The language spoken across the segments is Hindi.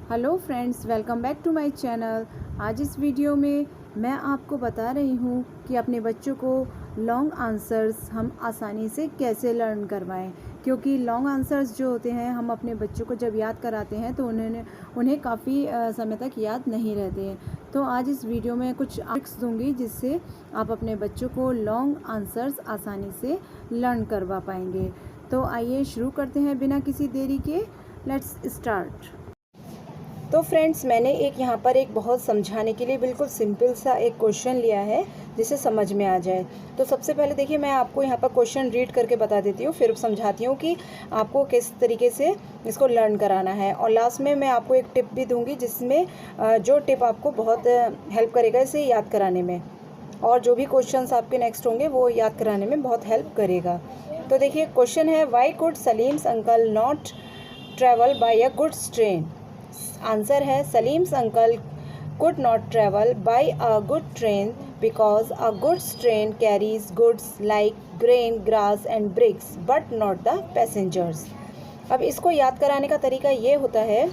Hello friends, welcome back to my channel. आज इस वीडियो में मैं आपको बता रही हूँ कि अपने बच्चों को लॉन्ग आंसर्स हम आसानी से कैसे लर्न करवाएं, क्योंकि लॉन्ग आंसर्स जो होते हैं हम अपने बच्चों को जब याद कराते हैं तो उन्हें काफ़ी समय तक याद नहीं रहते हैं। तो आज इस वीडियो में कुछ ट्रिक्स दूंगी जिससे आप अपने बच्चों को लॉन्ग आंसर्स आसानी से लर्न करवा पाएंगे। तो आइए शुरू करते हैं बिना किसी देरी के। Let's start. तो फ्रेंड्स, मैंने यहाँ पर एक बहुत समझाने के लिए बिल्कुल सिंपल सा एक क्वेश्चन लिया है जिसे समझ में आ जाए। तो सबसे पहले देखिए, मैं आपको यहाँ पर क्वेश्चन रीड करके बता देती हूँ, फिर समझाती हूँ कि आपको किस तरीके से इसको लर्न कराना है। और लास्ट में मैं आपको एक टिप भी दूँगी जिसमें जो टिप आपको बहुत हेल्प करेगा इसे याद कराने में, और जो भी क्वेश्चंस आपके नेक्स्ट होंगे वो याद कराने में बहुत हेल्प करेगा। तो देखिए, क्वेश्चन है, why could Salim's uncle not travel by a goods train. Answer है, Salim's uncle could not travel by a good train because a goods train carries goods like grain, grass and bricks but not the passengers। अब इसको याद कराने का तरीका ये होता है,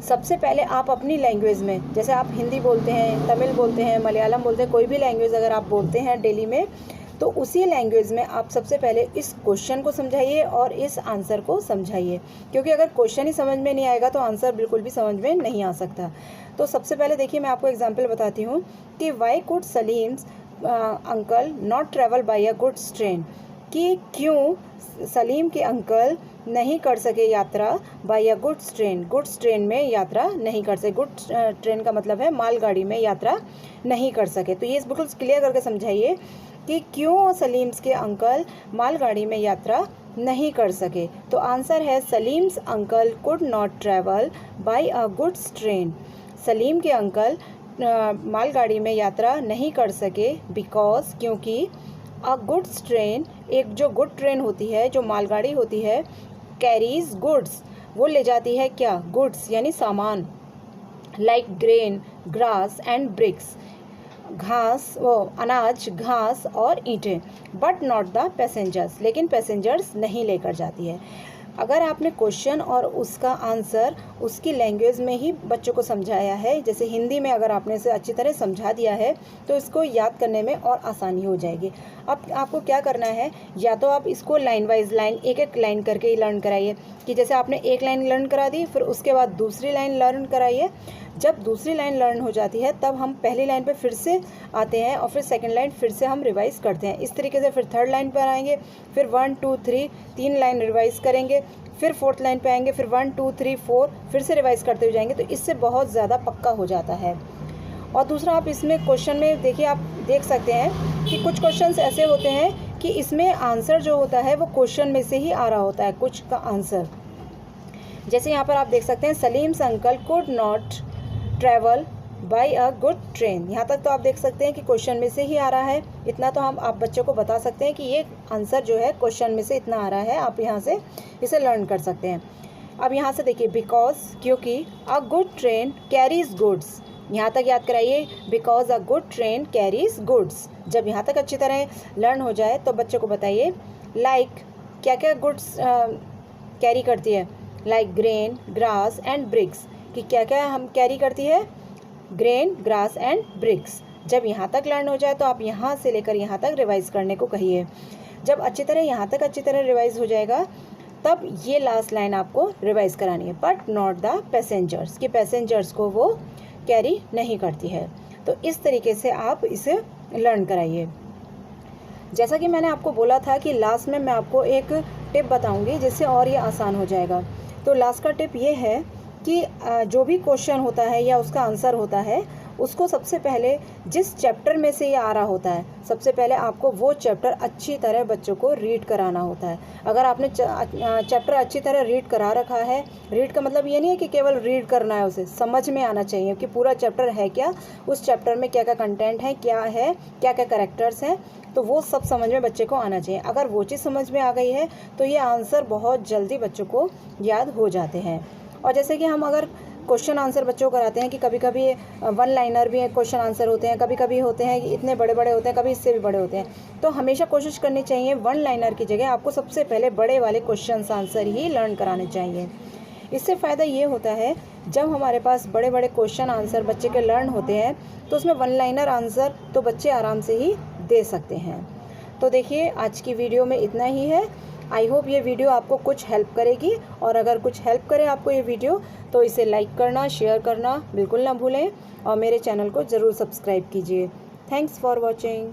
सबसे पहले आप अपनी लैंग्वेज में, जैसे आप हिंदी बोलते हैं, तमिल बोलते हैं, मलयालम बोलते हैं, कोई भी लैंग्वेज अगर आप बोलते हैं डेली में, तो उसी लैंग्वेज में आप सबसे पहले इस क्वेश्चन को समझाइए और इस आंसर को समझाइए, क्योंकि अगर क्वेश्चन ही समझ में नहीं आएगा तो आंसर बिल्कुल भी समझ में नहीं आ सकता। तो सबसे पहले देखिए, मैं आपको एग्जांपल बताती हूँ कि why could Salim's uncle not travel by a goods train, कि क्यों सलीम के अंकल नहीं कर सके यात्रा by a goods train, goods train में यात्रा नहीं कर सके। गुड्स ट्रेन का मतलब है मालगाड़ी में यात्रा नहीं कर सके। तो ये बिल्कुल क्लियर करके समझाइए कि क्यों सलीम्स के अंकल मालगाड़ी में यात्रा नहीं कर सके। तो आंसर है, Salim's uncle could not travel by a goods train. Salim के अंकल मालगाड़ी में यात्रा नहीं कर सके बिकॉज, क्योंकि अ गुड्स ट्रेन, एक जो गुड ट्रेन होती है, जो मालगाड़ी होती है, कैरीज गुड्स, वो ले जाती है क्या, गुड्स यानी सामान, like grain, grass and bricks, घास, वो अनाज, घास और ईंटें, बट नॉट द पैसेंजर्स, लेकिन पैसेंजर्स नहीं लेकर जाती है। अगर आपने क्वेश्चन और उसका आंसर उसकी लैंग्वेज में ही बच्चों को समझाया है, जैसे हिंदी में अगर आपने इसे अच्छी तरह समझा दिया है, तो इसको याद करने में और आसानी हो जाएगी। अब आपको क्या करना है, या तो आप इसको लाइन वाइज, लाइन एक एक लाइन करके ही लर्न कराइए, कि जैसे आपने एक लाइन लर्न करा दी, फिर उसके बाद दूसरी लाइन लर्न कराइए। जब दूसरी लाइन लर्न हो जाती है तब हम पहली लाइन पे फिर से आते हैं और फिर सेकंड लाइन फिर से हम रिवाइज़ करते हैं। इस तरीके से फिर थर्ड लाइन पर आएंगे, फिर 1 2 3 3 लाइन रिवाइज़ करेंगे, फिर फोर्थ लाइन पे आएंगे, फिर 1 2 3 4 फिर से रिवाइज़ करते हुए जाएंगे। तो इससे बहुत ज़्यादा पक्का हो जाता है। और दूसरा, आप इसमें क्वेश्चन में देखिए, आप देख सकते हैं कि कुछ क्वेश्चंस ऐसे होते हैं कि इसमें आंसर जो होता है वो क्वेश्चन में से ही आ रहा होता है, कुछ का आंसर। जैसे यहाँ पर आप देख सकते हैं, Salim's uncle could not travel by a good train. यहाँ तक तो आप देख सकते हैं कि क्वेश्चन में से ही आ रहा है। इतना तो हम आप बच्चों को बता सकते हैं कि ये आंसर जो है क्वेश्चन में से इतना आ रहा है, आप यहाँ से इसे लर्न कर सकते हैं। अब यहाँ से देखिए, बिकॉज, क्योंकि, a good train carries goods, यहाँ तक याद कराइए, because a good train carries goods. जब यहाँ तक अच्छी तरह लर्न हो जाए तो बच्चों को बताइए, लाइक क्या क्या गुड्स कैरी करती है, like grain, grass and bricks, कि क्या क्या हम कैरी करती है, ग्रेन, ग्रास एंड ब्रिक्स। जब यहाँ तक लर्न हो जाए तो आप यहाँ से लेकर यहाँ तक रिवाइज़ करने को कहिए। जब अच्छी तरह यहाँ तक अच्छी तरह रिवाइज़ हो जाएगा तब ये लास्ट लाइन आपको रिवाइज़ करानी है, बट नॉट द पैसेंजर्स, कि पैसेंजर्स को वो कैरी नहीं करती है। तो इस तरीके से आप इसे लर्न कराइए। जैसा कि मैंने आपको बोला था कि लास्ट में मैं आपको एक टिप बताऊँगी जिससे और ये आसान हो जाएगा। तो लास्ट का टिप ये है कि जो भी क्वेश्चन होता है या उसका आंसर होता है, उसको सबसे पहले जिस चैप्टर में से ये आ रहा होता है, सबसे पहले आपको वो चैप्टर अच्छी तरह बच्चों को रीड कराना होता है। अगर आपने चैप्टर अच्छी तरह रीड करा रखा है, रीड का मतलब ये नहीं है कि केवल रीड करना है, उसे समझ में आना चाहिए कि पूरा चैप्टर है क्या, उस चैप्टर में क्या क्या कंटेंट है, क्या क्या कैरेक्टर्स हैं, तो वो सब समझ में बच्चे को आना चाहिए। अगर वो चीज़ समझ में आ गई है तो ये आंसर बहुत जल्दी बच्चों को याद हो जाते हैं। और जैसे कि हम अगर क्वेश्चन आंसर बच्चों को कराते हैं कि कभी कभी 1 लाइनर भी क्वेश्चन आंसर होते हैं, कभी कभी होते हैं कि इतने बड़े बड़े होते हैं, कभी इससे भी बड़े होते हैं, तो हमेशा कोशिश करनी चाहिए 1 लाइनर की जगह आपको सबसे पहले बड़े वाले क्वेश्चन आंसर ही लर्न कराने चाहिए। इससे फ़ायदा ये होता है, जब हमारे पास बड़े बड़े क्वेश्चन आंसर बच्चे के लर्न होते हैं तो उसमें वन लाइनर आंसर तो बच्चे आराम से ही दे सकते हैं। तो देखिए, आज की वीडियो में इतना ही है। आई होप ये वीडियो आपको कुछ हेल्प करेगी, और अगर कुछ हेल्प करे आपको ये वीडियो तो इसे लाइक करना, शेयर करना बिल्कुल ना भूलें, और मेरे चैनल को ज़रूर सब्सक्राइब कीजिए। Thanks for watching.